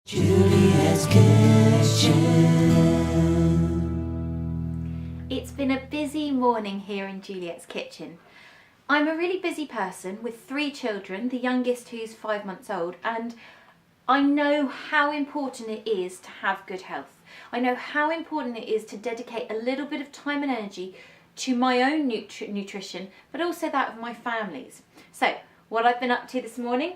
Juliet's Kitchen. It's been a busy morning here in Juliet's kitchen. I'm a really busy person with 3 children, the youngest who's 5 months old, and I know how important it is to have good health. I know how important it is to dedicate a little bit of time and energy to my own nutrition, but also that of my family's. So, what I've been up to this morning,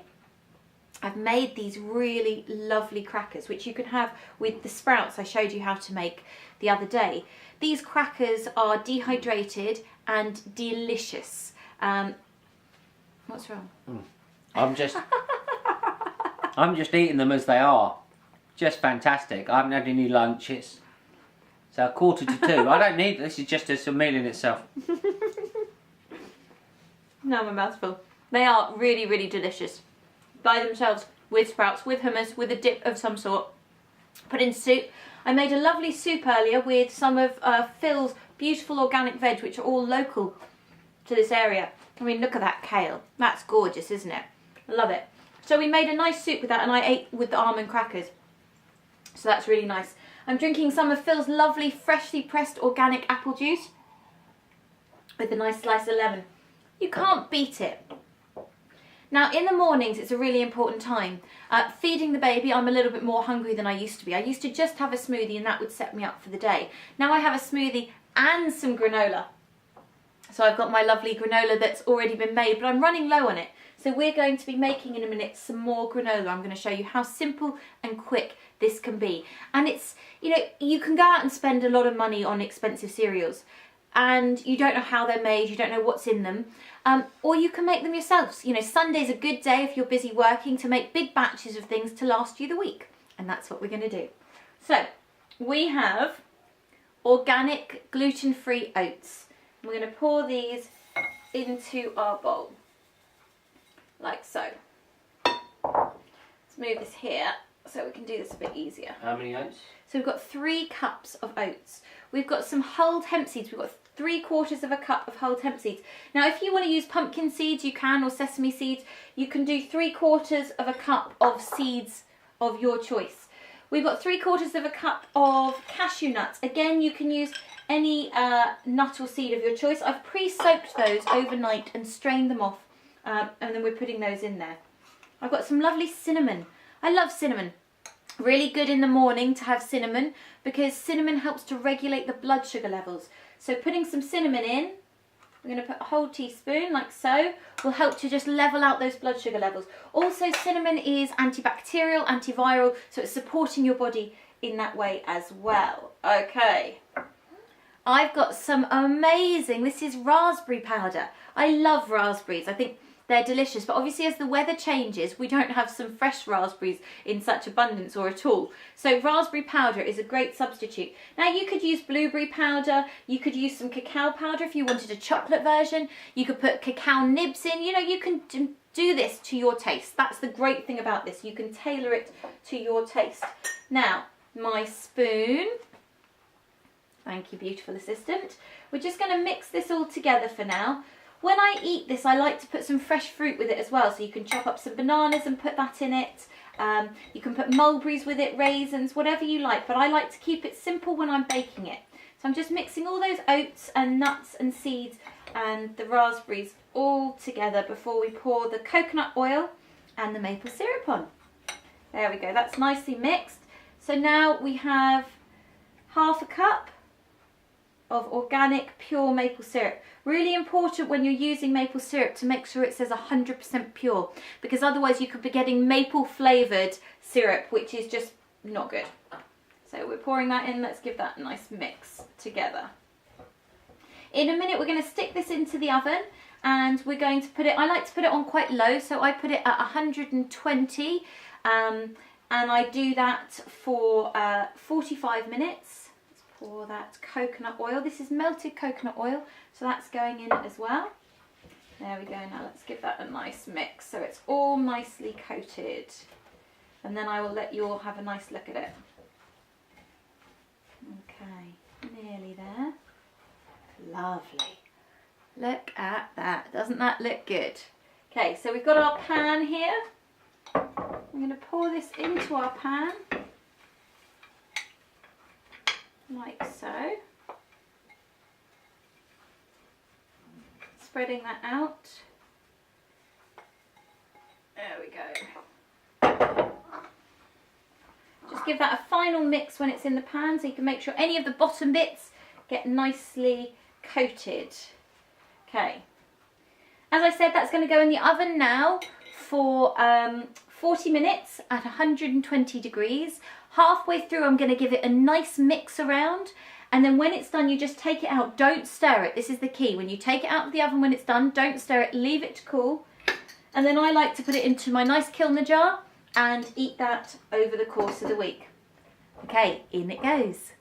I've made these really lovely crackers, which you can have with the sprouts I showed you how to make the other day. These crackers are dehydrated and delicious. What's wrong? I'm just eating them as they are. Just fantastic. I haven't had any lunch. It's a 1:45. I don't need this. Is just a meal in itself. Now my mouth's full. They are really, really delicious. By themselves, with sprouts, with hummus, with a dip of some sort. Put in soup. I made a lovely soup earlier with some of Phil's beautiful organic veg, which are all local to this area. I mean, look at that kale. That's gorgeous, isn't it? I love it. So we made a nice soup with that, and I ate with the almond crackers. So that's really nice. I'm drinking some of Phil's lovely freshly pressed organic apple juice with a nice slice of lemon. You can't beat it. Now, in the mornings, it's a really important time. Feeding the baby, I'm a little bit more hungry than I used to be. I used to just have a smoothie and that would set me up for the day. Now I have a smoothie and some granola. So I've got my lovely granola that's already been made, but I'm running low on it. So we're going to be making in a minute some more granola. I'm going to show you how simple and quick this can be. And it's, you can go out and spend a lot of money on expensive cereals, and you don't know how they're made, you don't know what's in them, or you can make them yourselves. Sunday's a good day if you're busy working to make big batches of things to last you the week, and that's what we're going to do. So we have organic gluten-free oats. We're going to pour these into our bowl, like so. Let's move this here so we can do this a bit easier. How many oats? So we've got 3 cups of oats. We've got some hulled hemp seeds. We've got 3/4 of a cup of hulled hemp seeds. Now, if you want to use pumpkin seeds, you can, or sesame seeds. You can do 3/4 of a cup of seeds of your choice. We've got 3/4 of a cup of cashew nuts. Again, you can use any nut or seed of your choice. I've pre-soaked those overnight and strained them off, and then we're putting those in there. I've got some lovely cinnamon. I love cinnamon. Really good in the morning to have cinnamon, because cinnamon helps to regulate the blood sugar levels. So putting some cinnamon in, we're going to put a whole teaspoon like so, will help to just level out those blood sugar levels. Also, cinnamon is antibacterial, antiviral, so it's supporting your body in that way as well. Okay, I've got some amazing, this is raspberry powder. I love raspberries. I think they're delicious, but obviously as the weather changes, we don't have some fresh raspberries in such abundance or at all. So raspberry powder is a great substitute. Now, you could use blueberry powder, you could use some cacao powder if you wanted a chocolate version, you could put cacao nibs in, you can do this to your taste. That's the great thing about this, you can tailor it to your taste. Now, my spoon, thank you beautiful assistant. We're just going to mix this all together for now. When I eat this, I like to put some fresh fruit with it as well. So you can chop up some bananas and put that in it. You can put mulberries with it, raisins, whatever you like. But I like to keep it simple when I'm baking it. So I'm just mixing all those oats and nuts and seeds and the raspberries all together before we pour the coconut oil and the maple syrup on. There we go, that's nicely mixed. So now we have 1/2 cup of organic pure maple syrup. Really important when you're using maple syrup to make sure it says 100% pure, because otherwise you could be getting maple flavoured syrup, which is just not good. So we're pouring that in. Let's give that a nice mix together. In a minute we're going to stick this into the oven, and we're going to put it, I like to put it on quite low, so I put it at 120, and I do that for 45 minutes. Pour that coconut oil. This is melted coconut oil, so that's going in as well. There we go. Now let's give that a nice mix so it's all nicely coated, and then I will let you all have a nice look at it. Okay, nearly there. Lovely. Look at that. Doesn't that look good? Okay, so we've got our pan here. I'm going to pour this into our pan, like so. Spreading that out. There we go. Just give that a final mix when it's in the pan so you can make sure any of the bottom bits get nicely coated. Okay. As I said, that's going to go in the oven now for 40 minutes at 120 degrees. Halfway through, I'm going to give it a nice mix around. And then when it's done, you just take it out. Don't stir it. This is the key. When you take it out of the oven when it's done, don't stir it. Leave it to cool. And then I like to put it into my nice Kilner jar and eat that over the course of the week. Okay, in it goes.